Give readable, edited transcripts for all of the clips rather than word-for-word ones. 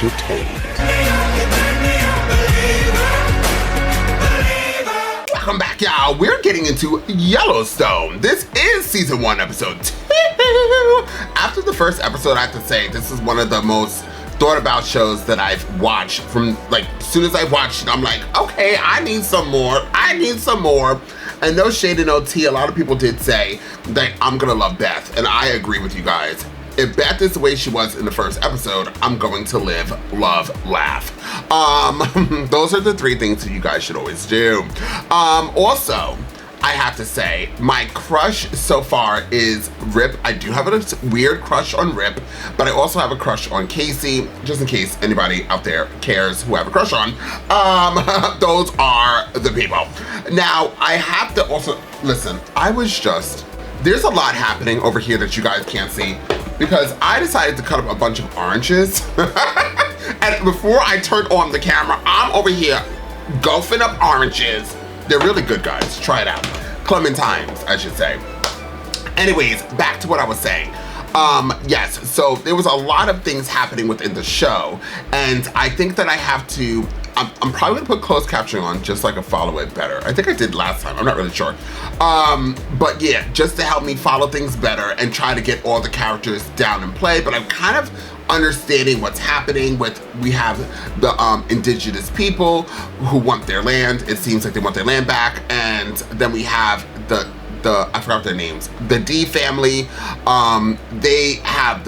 entertained. Welcome back, y'all. We're getting into Yellowstone. This is season 1, episode 2. After the first episode, I have to say, this is one of the most thought about shows that I've watched. From like, as soon as I watched it, I'm like, okay, I need some more. And no shade and no tea, a lot of people did say that I'm gonna love Beth, and I agree with you guys. If Beth is the way she was in the first episode, I'm going to live, love, laugh. Those are the 3 things that you guys should always do. Also, I have to say, my crush so far is Rip. I do have a weird crush on Rip, but I also have a crush on Casey, just in case anybody out there cares who I have a crush on. Those are the people. Now, I have to also, listen, there's a lot happening over here that you guys can't see, because I decided to cut up a bunch of oranges. And before I turned on the camera, I'm over here golfing up oranges. They're really good, guys. Try it out. Clementines, I should say. Anyways, back to what I was saying. Yes, so there was a lot of things happening within the show, and I think that I have to, I'm probably gonna put closed captioning on just so I can follow it better. I think I did last time, I'm not really sure. But yeah, just to help me follow things better and try to get all the characters down and play, but I'm kind of understanding what's happening with, we have the indigenous people who want their land. It seems like they want their land back, and then we have the I forgot their names, the D family. They have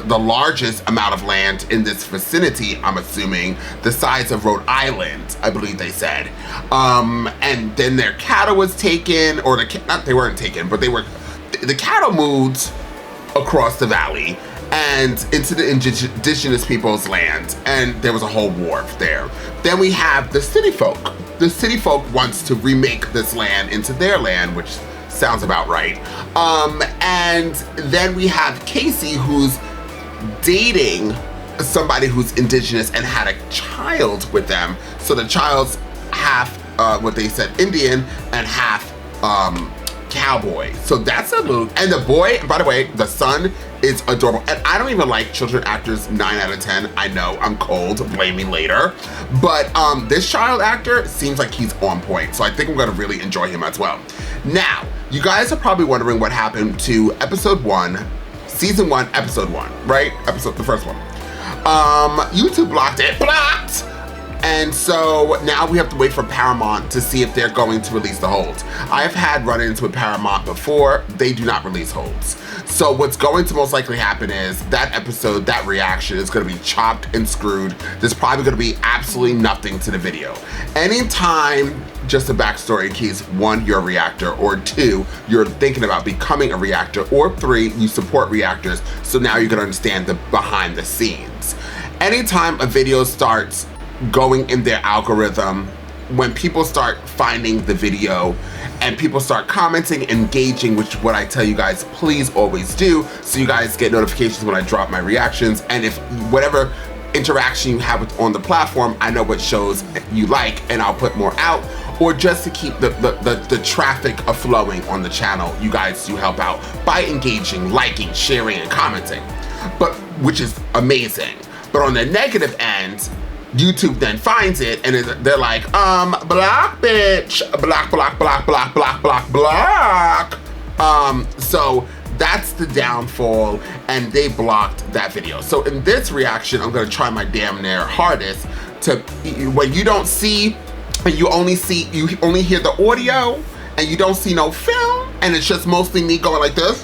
the largest amount of land in this vicinity, I'm assuming, the size of Rhode Island, I believe they said. And then their cattle was taken, or they weren't taken, but the cattle moved across the valley and into the indigenous people's land, and there was a whole war there. Then we have the city folk. The city folk wants to remake this land into their land, which sounds about right. And then we have Casey, who's dating somebody who's indigenous and had a child with them. So the child's half, what they said, Indian, and half cowboy. So that's a little, and the boy, by the way, the son is adorable. And I don't even like children actors 9 out of 10. I know, I'm cold, blame me later. But this child actor seems like he's on point. So I think I'm gonna really enjoy him as well. Now, you guys are probably wondering what happened to episode 1, season 1, episode 1, right? The first one. YouTube blocked it, And so now we have to wait for Paramount to see if they're going to release the holds. I've had run-ins with Paramount before. They do not release holds. So what's going to most likely happen is that episode, that reaction is gonna be chopped and screwed. There's probably gonna be absolutely nothing to the video. Anytime, just a backstory in case 1, you're a reactor, or 2, you're thinking about becoming a reactor, or 3, you support reactors, so now you're gonna understand the behind the scenes. Anytime a video starts going in their algorithm, when people start finding the video and people start commenting, engaging, which what I tell you guys, please always do, so you guys get notifications when I drop my reactions. And if whatever interaction you have on the platform, I know what shows you like, and I'll put more out, or just to keep the traffic flowing on the channel, you guys do help out by engaging, liking, sharing, and commenting, which is amazing. But on the negative end, YouTube then finds it, and they're like, block, bitch, block. So that's the downfall, and they blocked that video. So in this reaction, I'm gonna try my damn near hardest to, when you don't see, and you only hear the audio, and you don't see no film, and it's just mostly me going like this.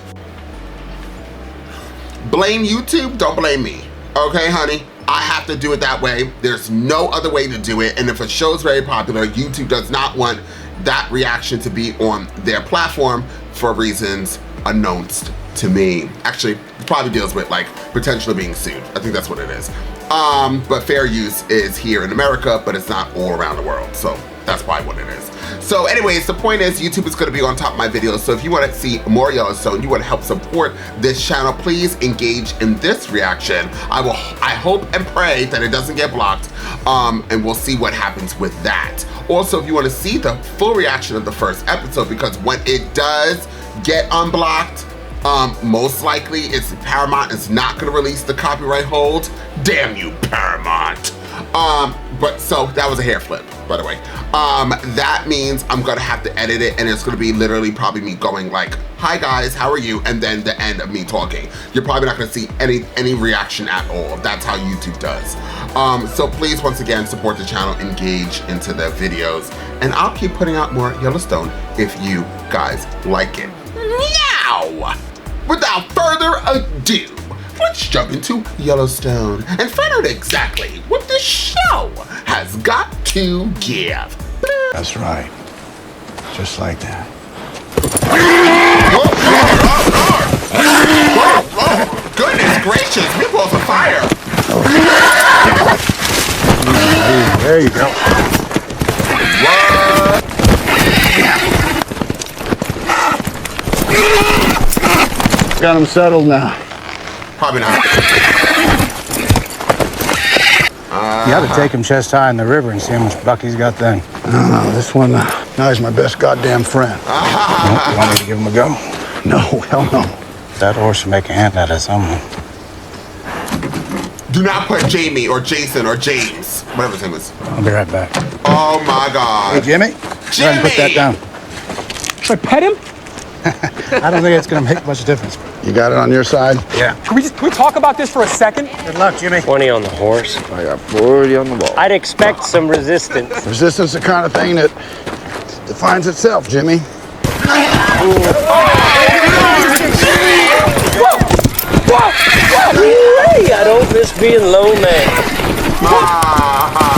Blame YouTube, don't blame me, okay, honey? I have to do it that way. There's no other way to do it. And if a show's very popular, YouTube does not want that reaction to be on their platform for reasons unknown to me. Actually, it probably deals with like potentially being sued. I think that's what it is. But fair use is here in America, but it's not all around the world. So that's probably what it is. So anyways, the point is YouTube is gonna be on top of my videos. So if you wanna see more Yellowstone, you wanna help support this channel, please engage in this reaction. I hope and pray that it doesn't get blocked, and we'll see what happens with that. Also, if you wanna see the full reaction of the first episode, because when it does get unblocked, Most likely it's Paramount is not gonna release the copyright hold. Damn you, Paramount. But so that was a hair flip, by the way. That means I'm gonna have to edit it, and it's gonna be literally probably me going like, hi guys, how are you? And then the end of me talking. You're probably not gonna see any reaction at all. That's how YouTube does. So please, once again, support the channel, engage into the videos, and I'll keep putting out more Yellowstone if you guys like it. Now, without further ado, let's jump into Yellowstone and find out exactly what the show has got to give. That's right. Just like that. Whoa, goodness gracious, meatballs on fire. There you go. What? Got him settled now. Probably not. You ought to take him chest high in the river and see how much buck he's got then. No, this one, now he's my best goddamn friend. You want me to give him a go? No, hell no. That horse will make a hand out of someone. Do not put Jamie or Jason or James, whatever his name is. I'll be right back. Oh my God. Hey, Jimmy. Go ahead and put that down. Should I pet him? I don't think it's gonna make much difference. You got it on your side? Yeah. Can we talk about this for a second? Good luck, Jimmy. 20 on the horse. I got 40 on the ball. I'd expect some resistance. Resistance is the kind of thing that defines itself, Jimmy. Hey, I don't miss being low man.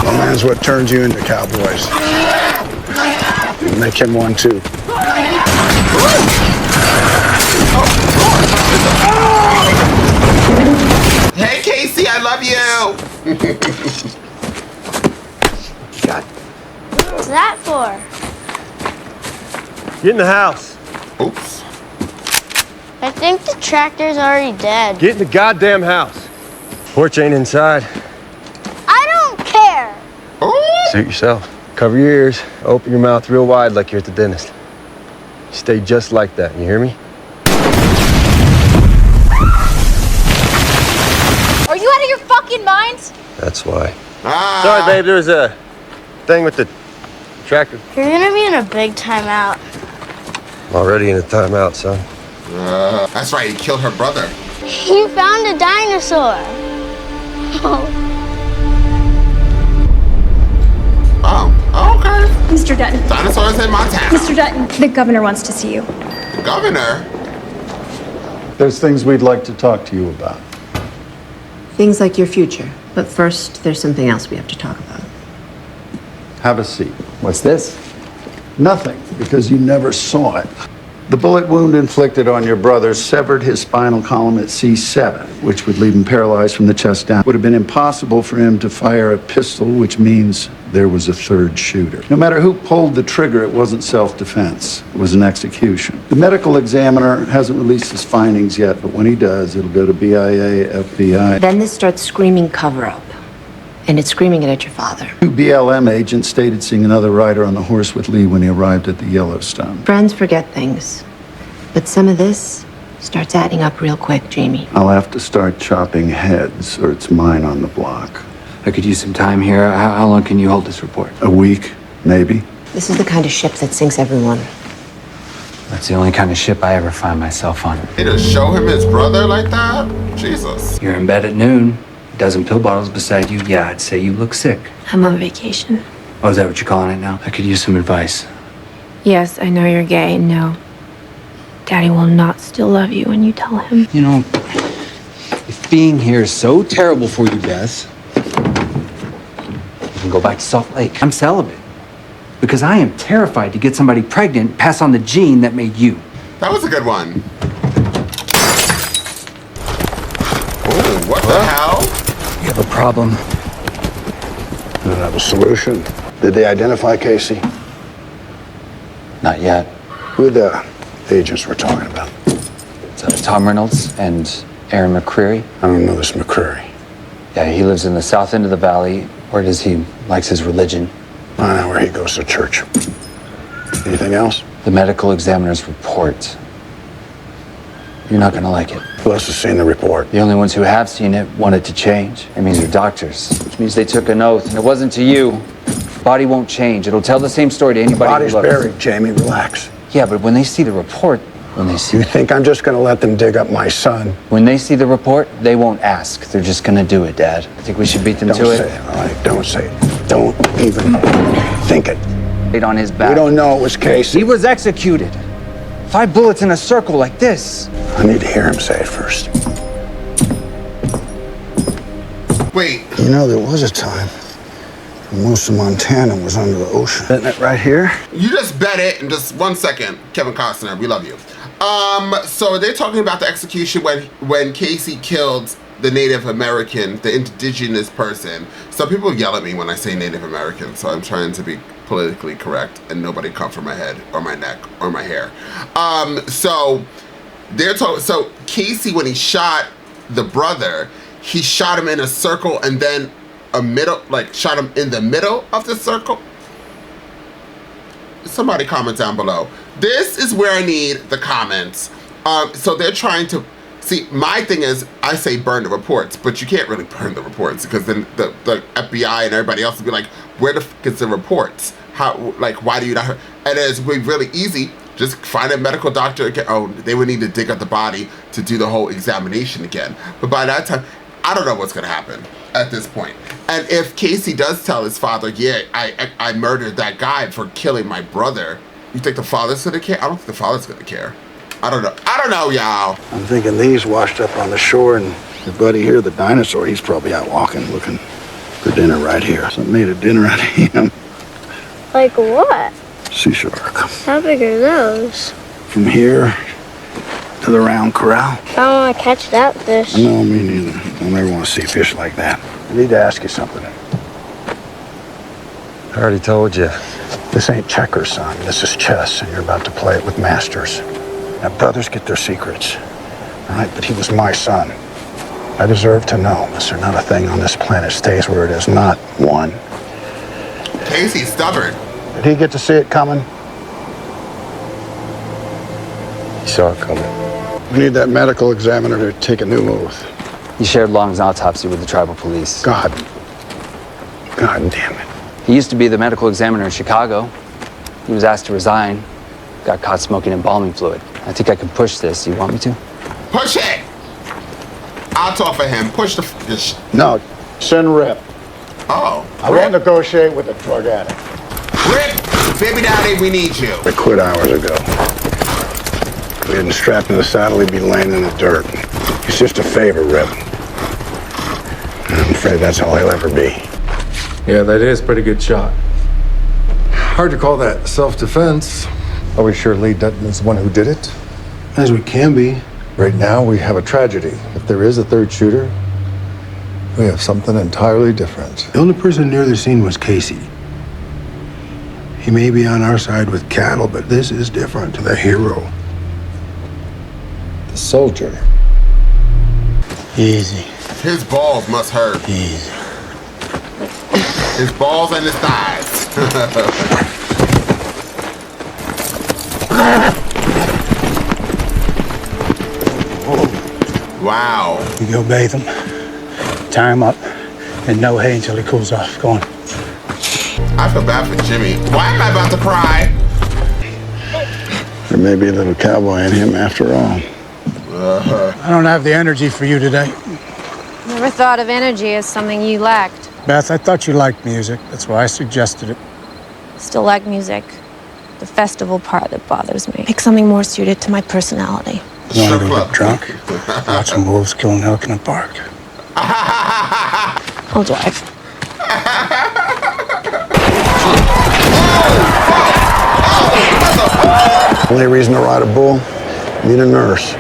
Low man's what turns you into cowboys. Make him one too. Hey Casey, I love you. What's that for? Get in the house. Oops. I think the tractor's already dead. Get in the goddamn house. Porch ain't inside. I don't care. Ooh. Suit yourself. Cover your ears. Open your mouth real wide like you're at the dentist. Stay just like that. You hear me? Are you out of your fucking minds? That's why. Ah. Sorry, babe. There was a thing with the tractor. You're gonna be in a big timeout. I'm already in a timeout, son. That's right, he killed her brother. You found a dinosaur. Oh, okay. Mr. Dutton. Dinosaurs in Montana. Mr. Dutton, the governor wants to see you. The governor? There's things we'd like to talk to you about. Things like your future. But first, there's something else we have to talk about. Have a seat. What's this? Nothing, because you never saw it. The bullet wound inflicted on your brother severed his spinal column at C7, which would leave him paralyzed from the chest down. It would have been impossible for him to fire a pistol, which means there was a third shooter. No matter who pulled the trigger, it wasn't self-defense. It was an execution. The medical examiner hasn't released his findings yet, but when he does, it'll go to BIA, FBI. Then this starts screaming cover-up. And it's screaming it at your father. Two BLM agents stated seeing another rider on the horse with Lee when he arrived at the Yellowstone. Friends forget things. But some of this starts adding up real quick, Jamie. I'll have to start chopping heads, or it's mine on the block. I could use some time here. How long can you hold this report? A week, maybe. This is the kind of ship that sinks everyone. That's the only kind of ship I ever find myself on. They just show him his brother like that? Jesus. You're in bed at noon, a dozen pill bottles beside you. Yeah, I'd say you look sick. I'm on vacation. Oh, is that what you're calling it now? I could use some advice. Yes, I know you're gay. No. Daddy will not still love you when you tell him. You know, if being here is so terrible for you, Bess, you can go back to Salt Lake. I'm celibate because I am terrified to get somebody pregnant, pass on the gene that made you. That was a good one. Oh, what the hell? You have a problem. I don't have a solution. Did they identify Casey? Not yet. Who are the agents we're talking about? It's Tom Reynolds and Aaron McCreary. I don't know this McCreary. Yeah, he lives in the south end of the valley. Where does he likes his religion? I know where he goes to church. Anything else? The medical examiner's report. You're not gonna like it. Who else has seen the report? The only ones who have seen it want it to change. It means the doctors, which means they took an oath, and it wasn't to you. Body won't change. It'll tell the same story to anybody Body's who looks. buried, Jamie. Relax. Yeah, but when they see the report, You think I'm just going to let them dig up my son? When they see the report, they won't ask. They're just gonna do it, Dad. I think we should beat them Don't to it. say it, all right? Don't say it. Don't even think it. Laid on his back. We don't know it was Casey. He was executed. 5 bullets in a circle like this. I need to hear him say it first. Wait. You know, there was a time when most of Montana was under the ocean. Isn't it right here? You just bet it in just 1 second. Kevin Costner, we love you. So they're talking about the execution when Casey killed the Native American, the indigenous person. Some people yell at me when I say Native American, so I'm trying to be politically correct and nobody come for my head or my neck or my hair. So they're talking. So Casey, when he shot the brother, he shot him in a circle and then shot him in the middle of the circle. Somebody comment down below. This is where I need the comments. So they're trying to see. My thing is, I say burn the reports, but you can't really burn the reports because then the FBI and everybody else will be like, where the f is the reports? How, like, why do you not? And it's really easy. Just find a medical doctor again. Oh, they would need to dig up the body to do the whole examination again. But by that time, I don't know what's gonna happen at this point. And if Casey does tell his father, yeah, I murdered that guy for killing my brother, you think the father's gonna care? I don't think the father's gonna care. I don't know, y'all. I'm thinking these washed up on the shore, and your buddy here, the dinosaur, he's probably out walking, looking for dinner right here. Something made a dinner out of him. Like what? Sea shark. How big are those? From here to the round corral. I don't want to catch that fish. No, me neither. I never want to see fish like that. I need to ask you something. I already told you. This ain't checkers, son. This is chess, and you're about to play it with masters. Now, brothers get their secrets, all right? But he was my son. I deserve to know, Mister. Not a thing on this planet stays where it is not. One. Casey's stubborn. Did he get to see it coming? You saw it coming. We need that medical examiner to take a new oath. He shared Long's autopsy with the tribal police. God damn it. He used to be the medical examiner in Chicago. He was asked to resign. Got caught smoking embalming fluid. I think I can push this. You want me to? Push it! I'll talk for him. Push the No, send Rip. Oh. I won't negotiate with a drug addict. Rip! Baby daddy, we need you. I quit hours ago. If we hadn't strapped in the saddle, he'd be laying in the dirt. It's just a favor, Rip. I'm afraid that's all he'll ever be. Yeah, that is a pretty good shot. Hard to call that self-defense. Are we sure Lee Dutton is the one who did it? As we can be. Right now, we have a tragedy. If there is a third shooter, we have something entirely different. The only person near the scene was Casey. He may be on our side with cattle, but this is different. The hero. The soldier. Easy. His balls must hurt. Easy. His balls and his thighs. Wow. You go bathe him, tie him up, and no hay until he cools off. Go on. I feel bad for Jimmy. Why am I about to cry? There may be a little cowboy in him after all. I don't have the energy for you today. Never thought of energy as something you lacked. Beth, I thought you liked music. That's why I suggested it. Still like music. The festival part that bothers me. Pick something more suited to my personality. You want to go get drunk? Watch some wolves kill an elk in the park. I'll drive. Only reason to ride a bull? Need a nurse.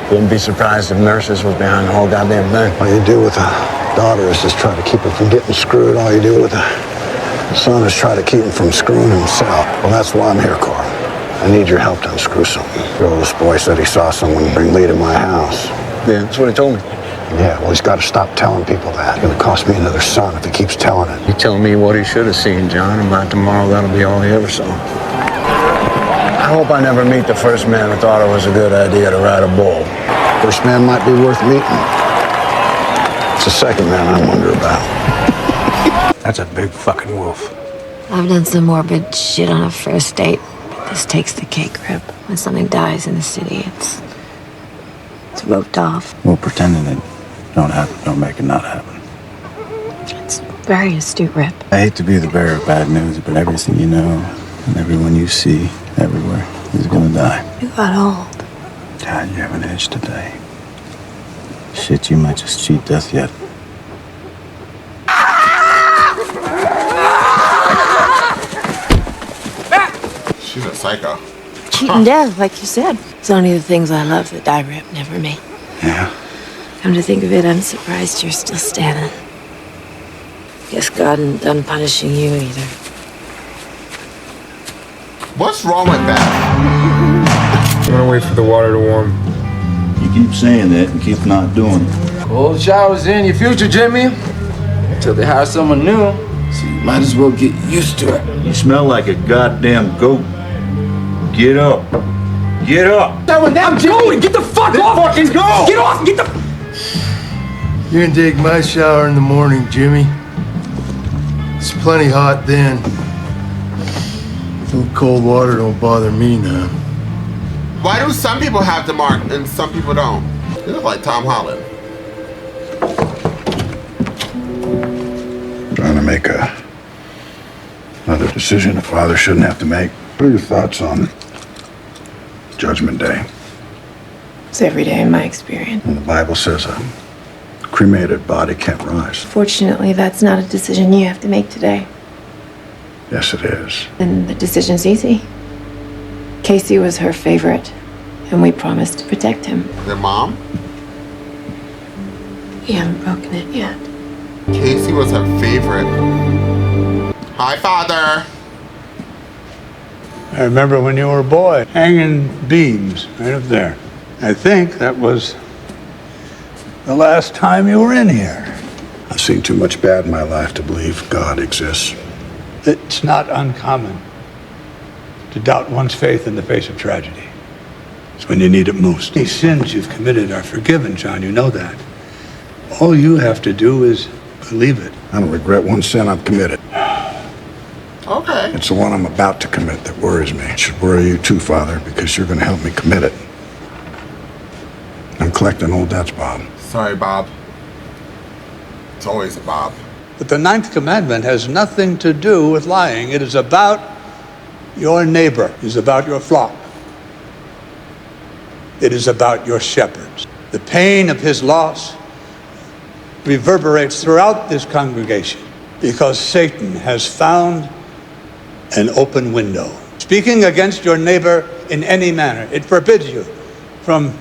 Wouldn't be surprised if nurses was behind the whole goddamn thing. All you do with a daughter is just try to keep her from getting screwed. All you do with a son is try to keep him from screwing himself. Well, that's why I'm here, Carl. I need your help to unscrew something. The oldest boy said he saw someone bring Lee to my house. Yeah, that's what he told me. Yeah, well, he's got to stop telling people that. It's going to cost me another son if he keeps telling it. You telling me what he should have seen, John, and by tomorrow that'll be all he ever saw. I hope I never meet the first man who thought it was a good idea to ride a bull. First man might be worth meeting. It's the second man I wonder about. That's a big fucking wolf. I've done some morbid shit on a first date, but this takes the cake, Rip. When something dies in the city, it's roped off. Well, pretending it don't happen don't make it not happen. It's very astute, Rip. I hate to be the bearer of bad news, but everything you know and everyone you see everywhere is gonna die. You got old. God, you haven't aged today. Shit, you might just cheat death yet. She's a psycho. Cheating death, like you said. It's only the things I love that die, Rip, never me. Yeah. Come to think of it, I'm surprised you're still standing. Guess God isn't done punishing you either. What's wrong with that? I'm gonna wait for the water to warm. You keep saying that and keep not doing it. Cold showers in your future, Jimmy. Until they hire someone new. So you might as well get used to it. You smell like a goddamn goat. Get up. Get up. I'm going. Get the fuck off. Fucking go. Get off. Get the. You can take my shower in the morning, Jimmy. It's plenty hot then. No cold water don't bother me now. Why do some people have the mark and some people don't? You look like Tom Holland. Trying to make another decision a father shouldn't have to make. What are your thoughts on Judgment Day? It's every day in my experience. When the Bible says a cremated body can't rise. Fortunately, that's not a decision you have to make today. Yes, it is. And the decision's easy. Casey was her favorite, and we promised to protect him. Their mom? You haven't broken it yet. Casey was her favorite. Hi, Father. I remember when you were a boy, hanging beams right up there. I think that was the last time you were in here. I've seen too much bad in my life to believe God exists. It's not uncommon to doubt one's faith in the face of tragedy. It's when you need it most. Any sins you've committed are forgiven, John. You know that. All you have to do is believe it. I don't regret one sin I've committed. Okay. It's the one I'm about to commit that worries me. It should worry you too, Father, because you're going to help me commit it. I'm collecting old debts, Bob. Sorry, Bob. It's always a Bob. But the 9th commandment has nothing to do with lying. It is about your neighbor. It is about your flock. It is about your shepherds. The pain of his loss reverberates throughout this congregation because Satan has found an open window. Speaking against your neighbor in any manner, it forbids you from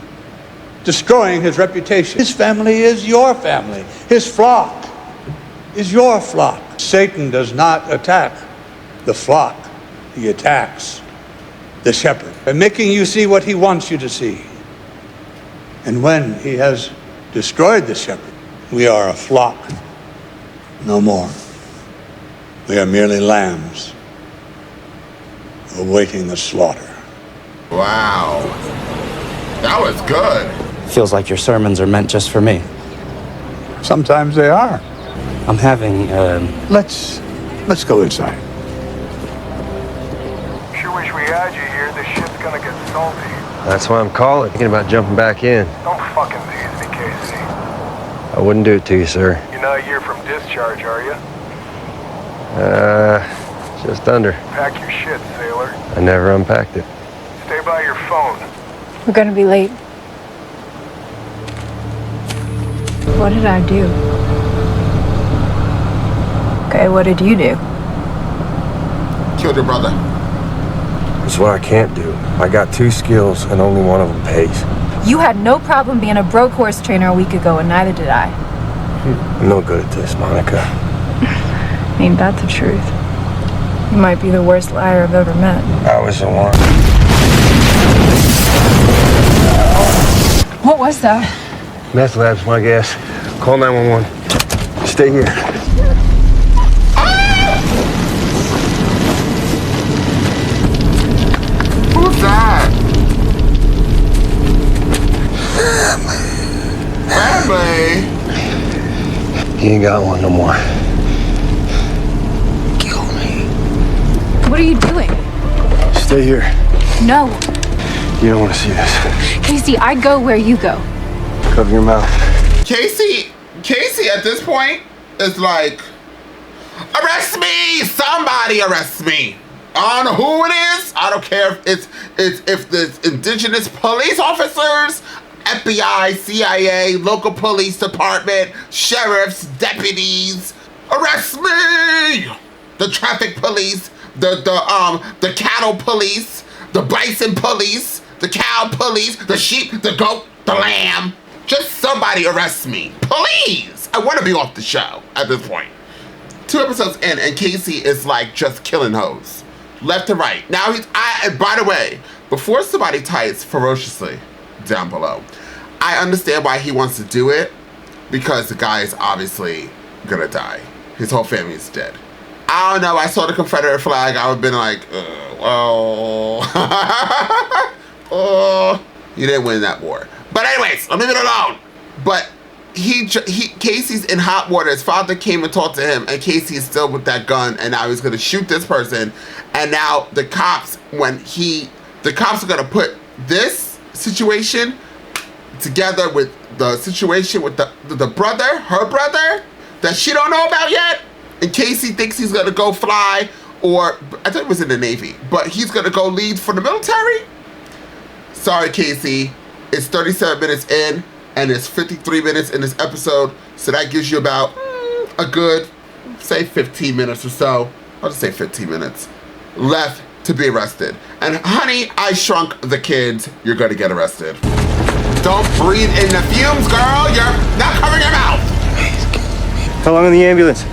destroying his reputation. His family is your family. His flock is your flock. Satan does not attack the flock. He attacks the shepherd by making you see what he wants you to see. And when he has destroyed the shepherd, we are a flock no more. We are merely lambs awaiting the slaughter. Wow. That was good. Feels like your sermons are meant just for me. Sometimes they are. I'm having, Let's go inside. Sure wish we had you here. This shit's gonna get salty. That's why I'm calling. Thinking about jumping back in. Don't fucking tease me, Casey. I wouldn't do it to you, sir. You're not a year from discharge, are you? Just under. Pack your shit, sailor. I never unpacked it. Stay by your phone. We're gonna be late. What did I do? Okay, what did you do? Killed your brother. It's what I can't do. I got 2 skills and only one of them pays. You had no problem being a broke horse trainer a week ago, and neither did I. I'm no good at this, Monica. Ain't that the truth? You might be the worst liar I've ever met. I was the one. What was that? Meth lab's my guess. Call 911. Stay here. Who's that? Seriously? He ain't got one no more. What are you doing? Stay here. No. You don't want to see this. Casey, I go where you go. Cover your mouth. Casey at this point is like, arrest me! Somebody arrest me! I don't know who it is. I don't care if it's indigenous police officers, FBI, CIA, local police department, sheriffs, deputies. Arrest me! The traffic police, the cattle police, the bison police, the cow police, the sheep, the goat, the lamb. Just somebody arrest me, please. I want to be off the show at this point. 2 episodes in, and Casey is like just killing hoes, left to right. Now by the way, before somebody types ferociously down below, I understand why he wants to do it, because the guy is obviously gonna die. His whole family is dead. I don't know, I saw the Confederate flag, I would've been like, you didn't win that war. But anyways, I'll leave it alone. But Casey's in hot water. His father came and talked to him, and Casey is still with that gun, and now he's gonna shoot this person. And now the cops, the cops are gonna put this situation together with the situation with the brother, her brother, that she don't know about yet. And Casey thinks he's gonna go fly, or I thought it was in the Navy, but he's gonna go lead for the military. Sorry, Casey. It's 37 minutes in, and it's 53 minutes in this episode, so that gives you about a good, say 15 minutes or so. I'll just say 15 minutes left to be arrested. And honey, I shrunk the kids. You're gonna get arrested. Don't breathe in the fumes, girl. You're not covering your mouth. How long in the ambulance?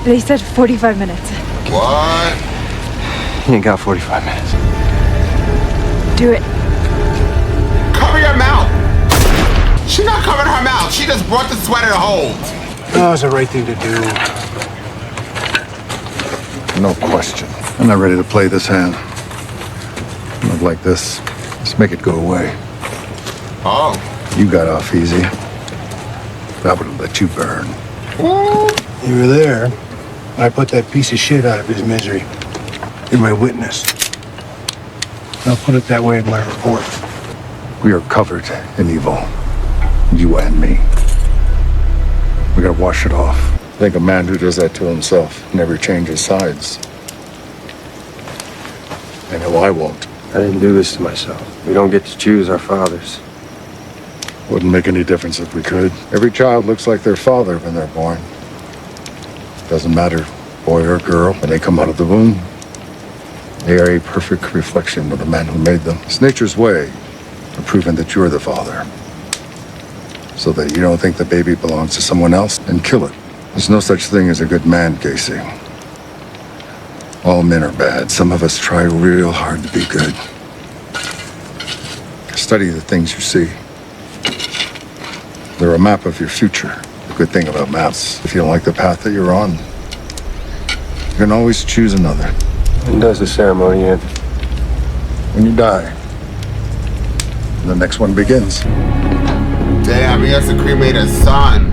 They said 45 minutes. What? You ain't got 45 minutes. Do it. Cover your mouth. She's not covering her mouth. She just brought the sweater to hold. No, it's the right thing to do. No question. I'm not ready to play this hand. Not like this. Let's make it go away. Oh. You got off easy. I would have let you burn. Ooh. You were there. I put that piece of shit out of his misery. You're my witness. I'll put it that way in my report. We are covered in evil. You and me. We gotta wash it off. I think a man who does that to himself never changes sides. I know I won't. I didn't do this to myself. We don't get to choose our fathers. Wouldn't make any difference if we could. Every child looks like their father when they're born. Doesn't matter, boy or girl, when they come out of the womb. They are a perfect reflection of the man who made them. It's nature's way of proving that you're the father. So that you don't think the baby belongs to someone else and kill it. There's no such thing as a good man, Casey. All men are bad. Some of us try real hard to be good. Study the things you see. They're a map of your future. The good thing about maps, if you don't like the path that you're on, you can always choose another. When does the ceremony end? When you die. And the next one begins. Damn, he has to cremate his son.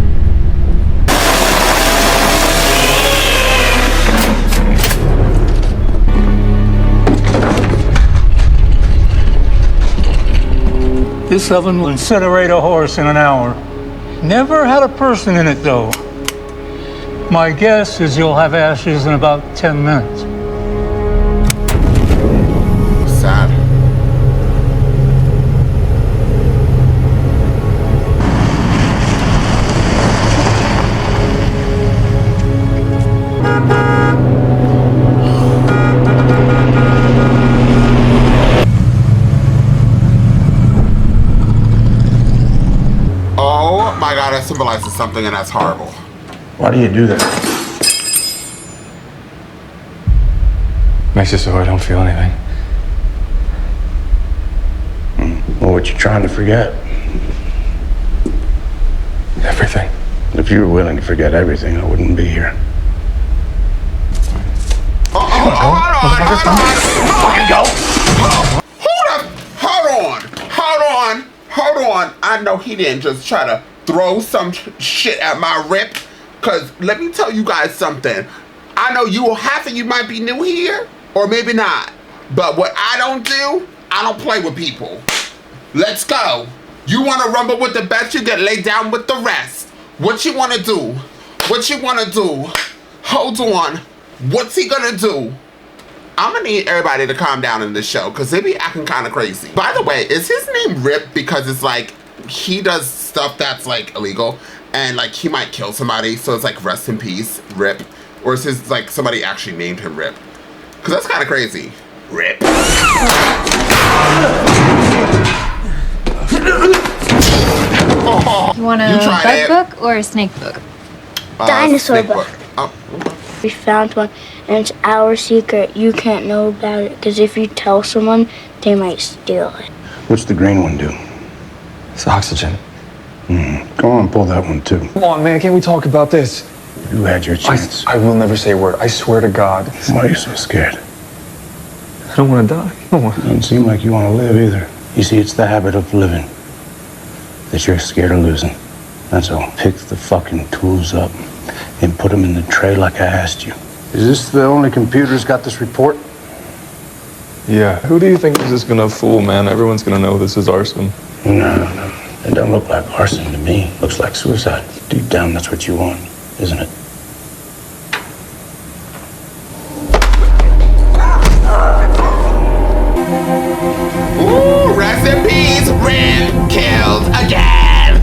This oven will incinerate a horse in an hour. Never had a person in it, though. My guess is you'll have ashes in about 10 minutes. Sad. Oh my God, that symbolizes something, and that's horrible. Why do you do that? Makes it so I don't feel anything. Well, what you trying to forget? Everything. If you were willing to forget everything, I wouldn't be here. Hold on. on, I know he didn't just try to throw some shit at my rip. Cause let me tell you guys something. I know half of you might be new here, or maybe not. But what I don't do, I don't play with people. Let's go. You wanna rumble with the best, you get laid down with the rest. What you wanna do? What you wanna do? Hold on. What's he gonna do? I'm gonna need everybody to calm down in this show because they be acting kind of crazy. By the way, is his name Rip because it's like he does stuff that's like illegal and like he might kill somebody, so it's like rest in peace, Rip? Or is his like somebody actually named him Rip? Because that's kind of crazy. Rip. Oh, you want a bug book or a snake book? Dinosaur book. Oh. We found one, and it's our secret. You can't know about it, because if you tell someone, they might steal it. What's the green one do? It's oxygen. Go on, pull that one too. Come on, man, can't we talk about this? You had your chance. I will never say a word. I swear to God. Why are you so scared? I don't want to die. Doesn't seem like you want to live either. You see, it's the habit of living that you're scared of losing. That's all. Pick the fucking tools up and put them in the tray like I asked you. Is this the only computer that's got this report? Yeah. Who do you think this is gonna fool, man? Everyone's gonna know this is arson. No. It don't look like arson to me. Looks like suicide. Deep down, that's what you want, isn't it? Ooh, rest in peace, Rip killed again.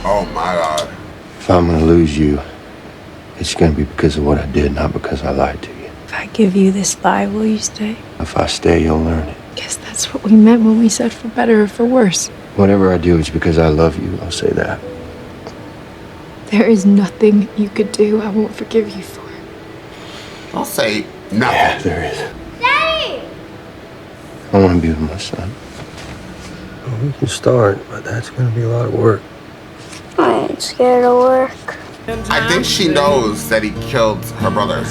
Oh my God. If I'm gonna lose you, it's gonna be because of what I did, not because I lied to you. If I give you this lie, will you stay? If I stay, you'll learn it. Guess that's what we meant when we said for better or for worse. Whatever I do, it's because I love you. I'll say that. There is nothing you could do I won't forgive you for. I'll say nothing. Yeah, there is. Daddy! I want to be with my son. Well, we can start, but that's going to be a lot of work. I ain't scared of work. I think she knows that he killed her brother.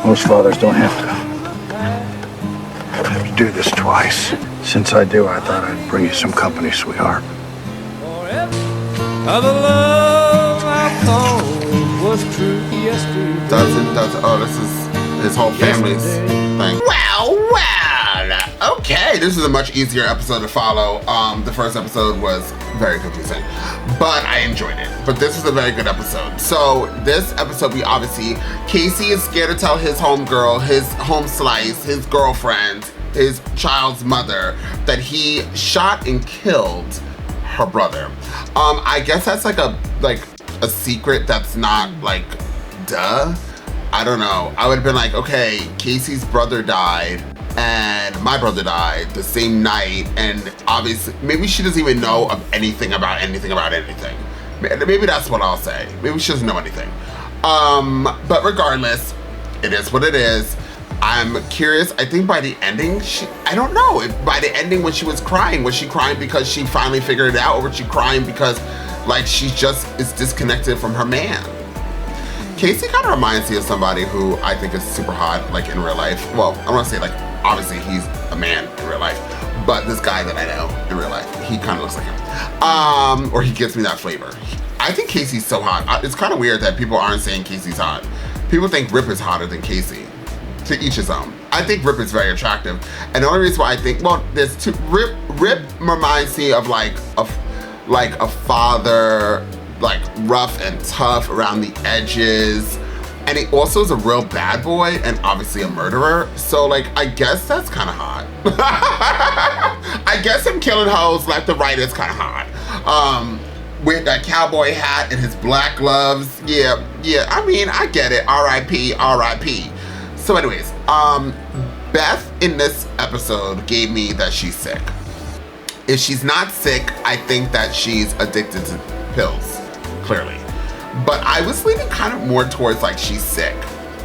Most fathers don't have to do this twice. Since I do, I thought I'd bring you some company, sweetheart. Oh, this is his whole family's thing. Well, okay. This is a much easier episode to follow. The first episode was very confusing, but I enjoyed it. But this is a very good episode. So this episode, we obviously, Casey is scared to tell his homegirl, his home slice, his girlfriend, his child's mother, that he shot and killed her brother. I guess that's like a secret that's not like, duh. I don't know. I would have been like, okay, Casey's brother died and my brother died the same night, and obviously maybe she doesn't even know of anything about anything. Maybe that's what I'll say. Maybe she doesn't know anything. But regardless, it is what it is. I'm curious. I think by the ending, I don't know. By the ending, when she was crying she crying because she finally figured it out, or was she crying because like she just is disconnected from her man? Casey kind of reminds me of somebody who I think is super hot, like in real life. Well, I want to say like, obviously he's a man in real life, but this guy that I know in real life, he kind of looks like him. Or he gives me that flavor. I think Casey's so hot. It's kind of weird that people aren't saying Casey's hot. People think Rip is hotter than Casey. To each his own. I think Rip is very attractive. And the only reason why I think, well, there's two, Rip reminds me of like a father, like rough and tough around the edges. And he also is a real bad boy and obviously a murderer. So like, I guess that's kind of hot. I guess him killing hoes left to right is kind of hot. With that cowboy hat and his black gloves. Yeah, I mean, I get it. R.I.P., R.I.P. So anyways, Beth in this episode gave me that she's sick. If she's not sick, I think that she's addicted to pills, clearly. But I was leaning kind of more towards like she's sick.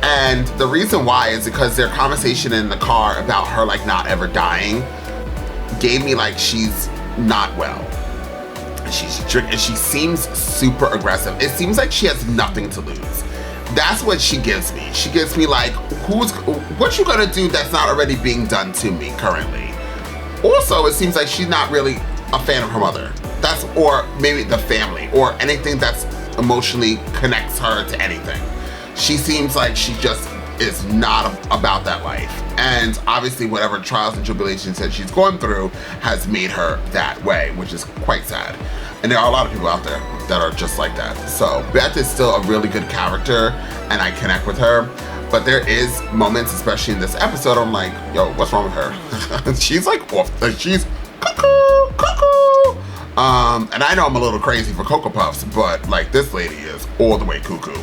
And the reason why is because their conversation in the car about her like not ever dying gave me like she's not well. And she seems super aggressive. It seems like she has nothing to lose. That's what she gives me. She gives me like, what you gonna do that's not already being done to me currently? Also, it seems like she's not really a fan of her mother. Or maybe the family, or anything that's emotionally connects her to anything. She seems like she just is not about that life. And obviously whatever trials and tribulations that she's going through has made her that way, which is quite sad. And there are a lot of people out there that are just like that. So Beth is still a really good character and I connect with her. But there is moments, especially in this episode, I'm like, yo, what's wrong with her? She's like off, she's cuckoo, cuckoo. And I know I'm a little crazy for Cocoa Puffs, but like this lady is all the way cuckoo.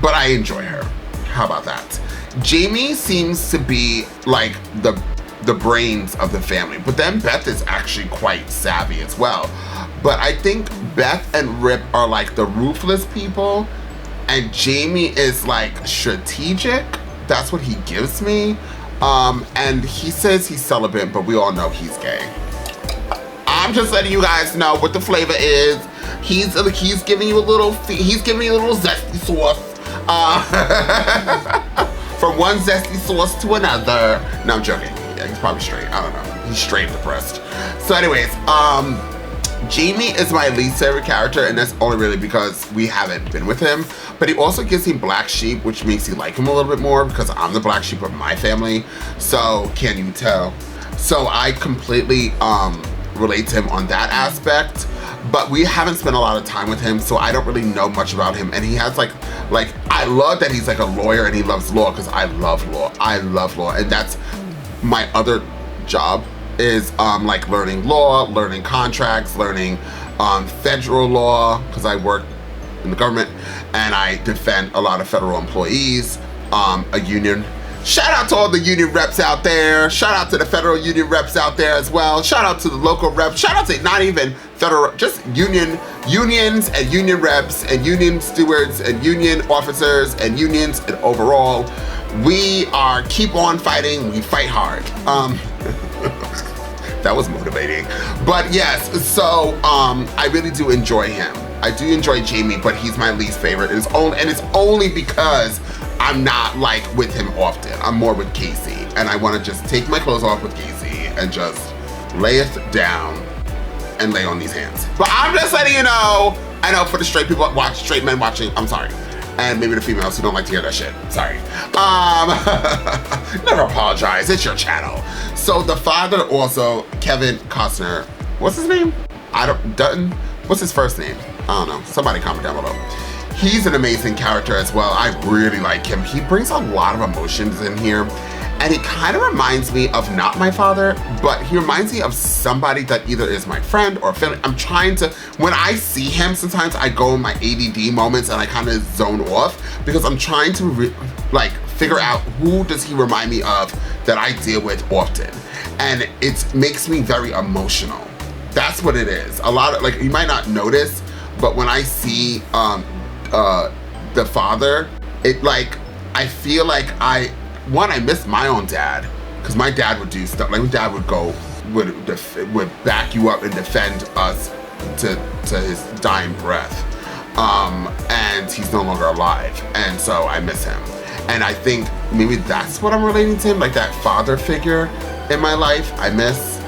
But I enjoy her. How about that? Jamie seems to be like the brains of the family, but then Beth is actually quite savvy as well. But I think Beth and Rip are like the ruthless people, and Jamie is like strategic. That's what he gives me. And he says he's celibate, but we all know he's gay. I'm just letting you guys know what the flavor is. He's giving you a little zesty sauce. From one zesty sauce to another. No, I'm joking. Yeah, he's probably straight. I don't know. He's straight depressed. So anyways, Jamie is my least favorite character, and that's only really because we haven't been with him. But he also gives me black sheep, which makes you like him a little bit more because I'm the black sheep of my family. So can you tell? So I completely relate to him on that aspect. But we haven't spent a lot of time with him, so I don't really know much about him. And he has like I love that he's like a lawyer and he loves law, because I love law. I love law, and that's my other job is like learning law, learning contracts, learning federal law, because I work in the government and I defend a lot of federal employees, a union. Shout out to all the union reps out there. Shout out to the federal union reps out there as well. Shout out to the local reps. Shout out to not even federal, just unions and union reps and union stewards and union officers and unions and overall. We are keep on fighting. We fight hard. That was motivating. But yes, so I really do enjoy him. I do enjoy Jamie, but he's my least favorite. And it's only because I'm not like with him often. I'm more with Casey, and I want to just take my clothes off with Casey and just lay it down and lay on these hands. But I'm just letting you know, I know for the straight people straight men watching, I'm sorry. And maybe the females who don't like to hear that shit, sorry. Never apologize, it's your channel. So the father also, Kevin Costner, what's his name? Dutton? What's his first name? I don't know, somebody comment down below. He's an amazing character as well. I really like him. He brings a lot of emotions in here. And he kind of reminds me of not my father, but he reminds me of somebody that either is my friend or family. I'm trying to, when I see him, sometimes I go in my ADD moments and I kind of zone off because I'm trying to figure out who does he remind me of that I deal with often. And it makes me very emotional. That's what it is. A lot of, like, you might not notice, but when I see the father, it like, I feel like I miss my own dad, because my dad would do stuff, like my dad would back you up and defend us to his dying breath. And he's no longer alive, and so I miss him. And I think maybe that's what I'm relating to him, like that father figure in my life, I miss.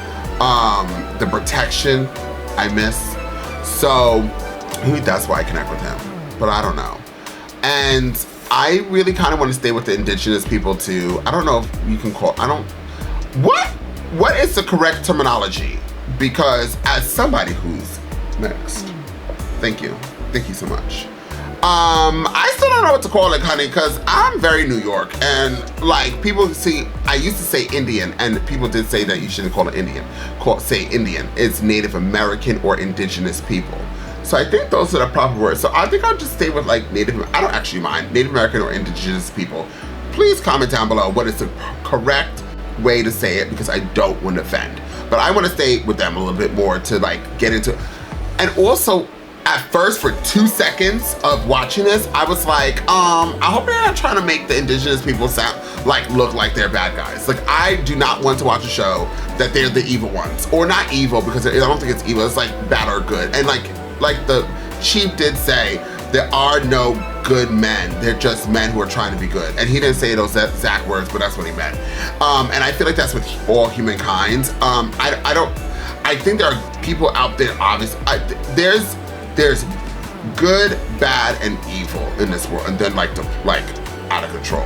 The protection, I miss. So maybe that's why I connect with him, but I don't know. And I really kind of want to stay with the indigenous people too. I don't know if you can call, what is the correct terminology? Because as somebody who's next, thank you so much. I still don't know what to call it, honey, because I'm very New York, and like people see, I used to say Indian, and people did say that you shouldn't call it Indian. Say Indian. It's Native American or indigenous people. So I think those are the proper words. So I think I'll just stay with like Native, I don't actually mind, Native American or indigenous people. Please comment down below what is the correct way to say it, because I don't want to offend. But I want to stay with them a little bit more to like get into, and also at first for 2 seconds of watching this, I was like, I hope they're not trying to make the indigenous people look like they're bad guys. Like, I do not want to watch a show that they're the evil ones, or not evil, because I don't think it's evil, it's like bad or good. And like the chief did say, there are no good men. They're just men who are trying to be good. And he didn't say those exact words, but that's what he meant. And I feel like that's with all humankind. I think there are people out there, obviously, there's good, bad, and evil in this world, and then like out of control,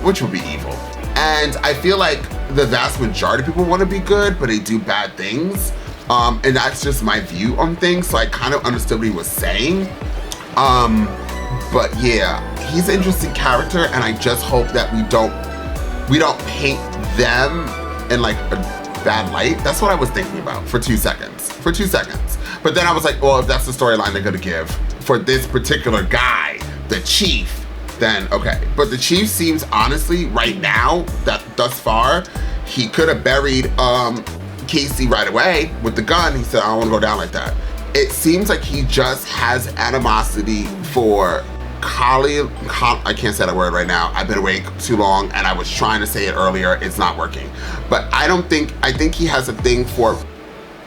which would be evil. And I feel like the vast majority of people want to be good, but they do bad things. And that's just my view on things. So I kind of understood what he was saying. But yeah, he's an interesting character, and I just hope that we don't paint them in like a bad light. That's what I was thinking about for 2 seconds. But then I was like, well, if that's the storyline they're gonna give for this particular guy, the chief, then okay. But the chief seems, honestly, right now, that thus far, he could have buried Casey right away with the gun. He said, I don't want to go down like that. It seems like he just has animosity for I can't say that word right now. I've been awake too long, and I was trying to say it earlier. It's not working. But I think he has a thing for,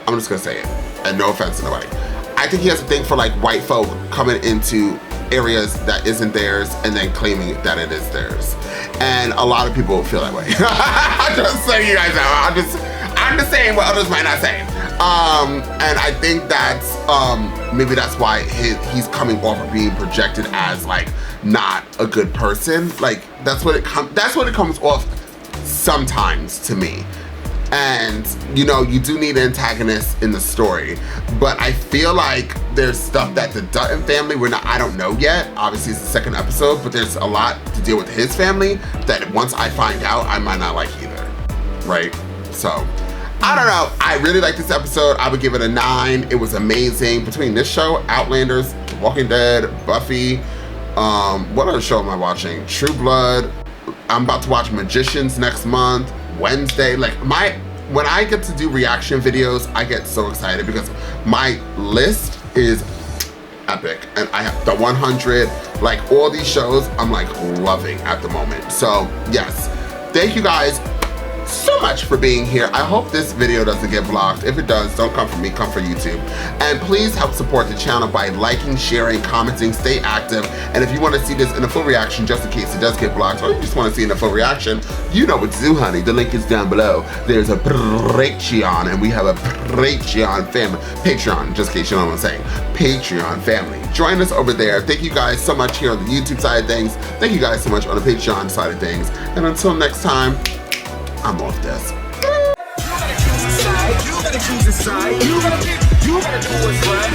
I'm just gonna say it, and no offense to nobody. I think he has a thing for like white folk coming into areas that isn't theirs and then claiming that it is theirs. And a lot of people feel that way. I'm just saying, you guys know, I'm just saying what others might not say. And I think that's maybe that's why he's coming off of being projected as like not a good person. Like that's what it comes off sometimes to me. And you know, you do need antagonists in the story, but I feel like there's stuff that the Dutton family, I don't know yet. Obviously it's the second episode, but there's a lot to deal with his family that once I find out, I might not like either, right? So, I don't know. I really like this episode. I would give it a 9. It was amazing. Between this show, Outlanders, Walking Dead, Buffy, what other show am I watching? True Blood. I'm about to watch Magicians next month, Wednesday. Like when I get to do reaction videos, I get so excited because my list is epic. And I have the 100, like all these shows I'm like loving at the moment. So yes, thank you guys so much for being here. I hope this video doesn't get blocked. If it does, don't come for me, come for YouTube. And please help support the channel by liking, sharing, commenting, stay active. And if you want to see this in a full reaction, just in case it does get blocked, or you just want to see it in a full reaction, you know what to do, honey. The link is down below. There's a Patreon, and we have a Patreon family. Patreon, just in case you know what I'm saying. Patreon family. Join us over there. Thank you guys so much here on the YouTube side of things. Thank you guys so much on the Patreon side of things. And until next time, I'm off this. You gotta choose a side. You gotta do what's right.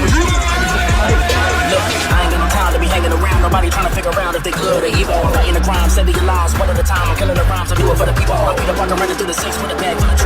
Look, I ain't got no time to be hanging around. Nobody trying to figure out if they good or evil. I'm fighting the crime, saving your lives one at a time. I'm killing the rhymes. I do it for the people. My feet up, I'm running through the 6 with a bag full of